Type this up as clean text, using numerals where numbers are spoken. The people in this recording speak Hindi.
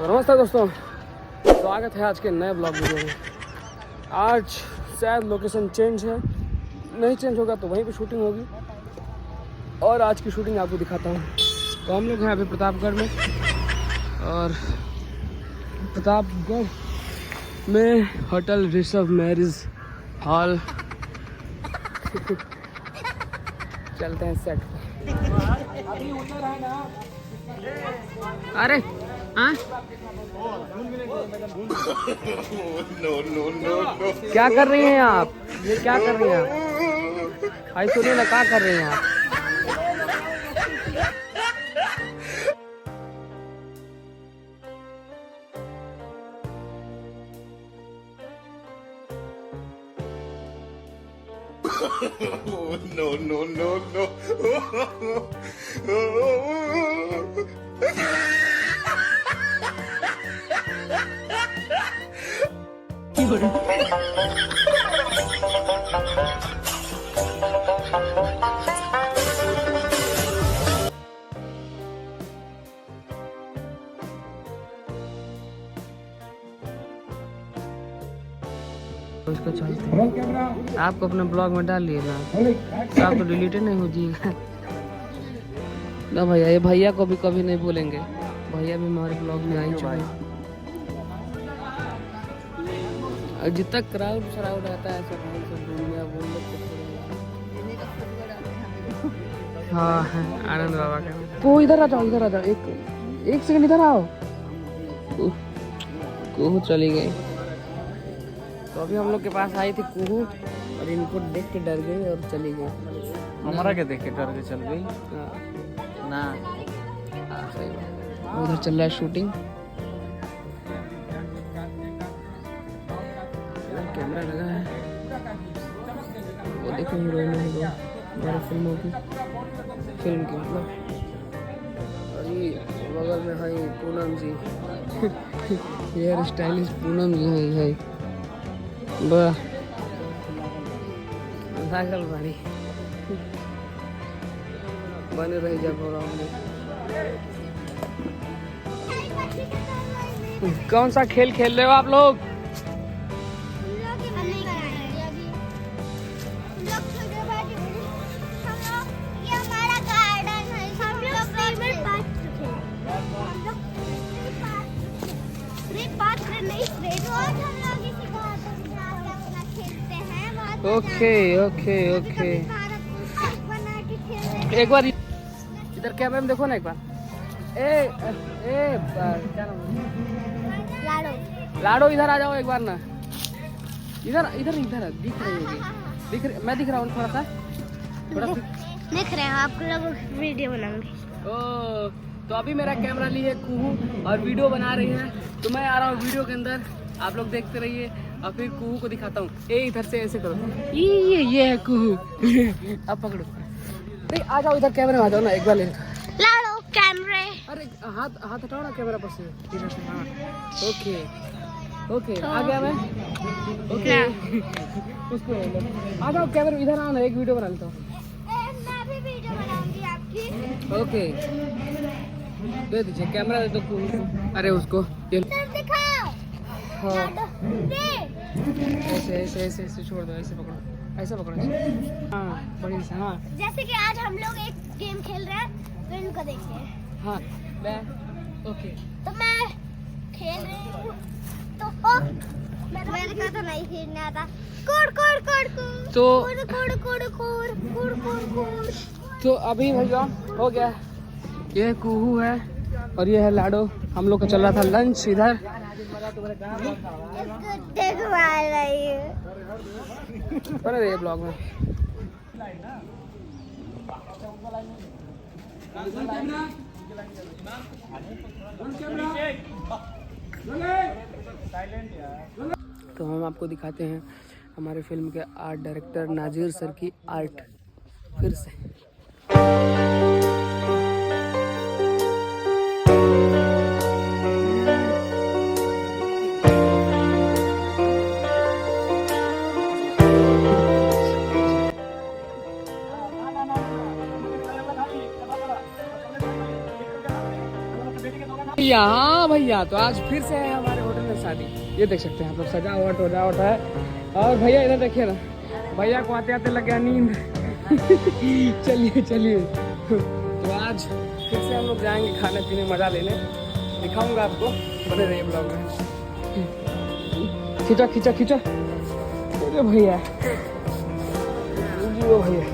नमस्ते दोस्तों, स्वागत है आज के नए ब्लॉग वीडियो में। आज शायद लोकेशन चेंज है, नहीं चेंज होगा तो वहीं पे शूटिंग होगी और आज की शूटिंग आपको दिखाता हूँ। तो हम लोग हैं अभी प्रतापगढ़ में और प्रतापगढ़ में होटल ऋषभ मैरिज हॉल चलते हैं सेट पे। अभी उधर है ना, अरे हाँ नो क्या कर रही हैं आप? ये क्या कर रही हैं आप? भाई सुनिए ना, क्या कर रही हैं आप? No. उसको चलते हैं। आपको अपने ब्लॉग में डाल लिए ना, तो आप तो डिलीट नहीं हो जाएगा ना भैया। ये भैया को भी कभी नहीं बोलेंगे, भैया भी हमारे ब्लॉग में आई चुके हैं। जितना क्राउड सराउड रहता है सब दुनिया बोल हाँ है आनंद बाबा का। को इधर आ जाओ, एक सेकंड इधर आओ। को चली गई। तो अभी हम लोग के पास आई थी कुहू और इनको देख के डर गई और चली गई। हमारा क्या देख के डर के चल गई ना। सही बात। उधर चल रहा है शूटिंग, कैमरा लगा है। वो देखो हीरोइन हमारी फिल्म की मतलब। और ये बगल में है पूनम जी हेयर स्टाइलिश पूनम जी है लागल बाड़ी बने रही जब हो रहा। कौन सा खेल खेल रहे हो आप लोग? ओके एक बार इधर कैमरे में देखो ना एक बार। क्या नाम है? लाडो इधर आ जाओ एक बार ना। इधर दिख रही होगी। मैं दिख रहा हूँ थोड़ा सा देख रहे हैं आप लोग वीडियो बनाएंगे। तो अभी मेरा कैमरा ली है कुहू और वीडियो बना रही है, तो मैं आ रहा हूँ वीडियो के अंदर। आप लोग देखते रहिए और फिर कुहू को दिखाता हूँ। इधर से ऐसे करो, ये है कुहू अब पकड़ो। नहीं आ जाओ इधर, कैमरे में आ जाओ ना एक बार। लाडो कैमरे। अरे हाथ हटाओ ना कैमरा पर से, इधर से। हाँ ओके आ गया मैं। ओके उसको आ जाओ कैमरा इधर आओ ना, एक वीडियो बना लेता हूँ। मैं भी वीडियो बनाऊंगी आपकी। ओके दे दीजिए कैमरा, दे दो कुहू। अरे उसको दिखाओ। हाँ ऐसे छोड़ दो, ऐसे पकड़ो हाँ बढ़िया से। हाँ जैसे कि आज हम लोग एक गेम खेल रहे हैं, तो इनको देखिए। हाँ मैं ओके। तो मैं खेल रही हूँ तो मेरे का तो नहीं खेलना आता। तो अभी भैया हो गया। ये कुहू है और ये है लाडो। हम लोग का चल रहा था लंच इधर। बने रहिए ब्लॉग में। तो हम आपको दिखाते हैं हमारे फिल्म के आर्ट डायरेक्टर नाजिर सर की आर्ट फिर से। यहाँ भैया यहाँ तो आज फिर से है हमारे होटल में शादी। ये देख सकते हैं आप लोग, सजावट है। और भैया इधर देखिए ना, भैया को आते आते लग गया नींद। चलिए तो आज फिर से हम लोग जाएंगे खाने पीने मजा लेने, दिखाऊंगा आपको, बने रहिए ब्लॉग में। खींचा अरे भैया जी, वो भैया